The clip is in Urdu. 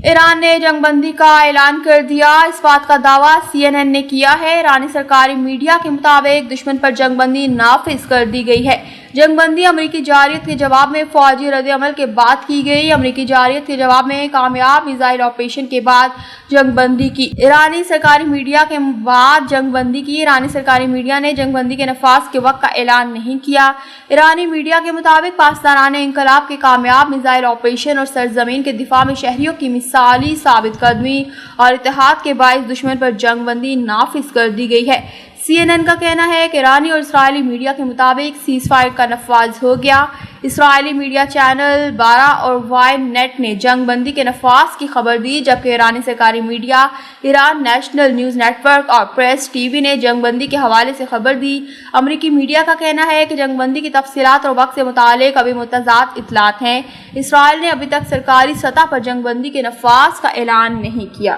ایران نے جنگ بندی کا اعلان کر دیا، اس بات کا دعویٰ CNN نے کیا ہے۔ ایرانی سرکاری میڈیا کے مطابق دشمن پر جنگ بندی نافذ کر دی گئی ہے۔ جنگ بندی امریکی جارحیت کے جواب میں فوجی رد عمل کے بعد کی گئی۔ امریکی جارحیت کے جواب میں کامیاب میزائل آپریشن کے بعد جنگ بندی کی۔ ایرانی سرکاری میڈیا نے جنگ بندی کے نفاذ کے وقت کا اعلان نہیں کیا۔ ایرانی میڈیا کے مطابق پاسدارانہ انقلاب کے کامیاب میزائل آپریشن اور سرزمین کے دفاع میں شہریوں کی مثالی ثابت قدمی اور اتحاد کے باعث دشمن پر جنگ بندی نافذ کر دی گئی ہے۔ CNN کا کہنا ہے کہ ایرانی اور اسرائیلی میڈیا کے مطابق سیز فائر کا نفاذ ہو گیا۔ اسرائیلی میڈیا چینل 12 اور Y-Net نے جنگ بندی کے نفاذ کی خبر دی، جبکہ ایرانی سرکاری media Iran National News Network اور پریس TV نے جنگ بندی کے حوالے سے خبر دی۔ امریکی میڈیا کا کہنا ہے کہ جنگ بندی کی تفصیلات اور وقت سے متعلق ابھی متضاد اطلاعات ہیں۔ اسرائیل نے ابھی تک سرکاری سطح پر جنگ بندی کے نفاذ کا اعلان نہیں کیا۔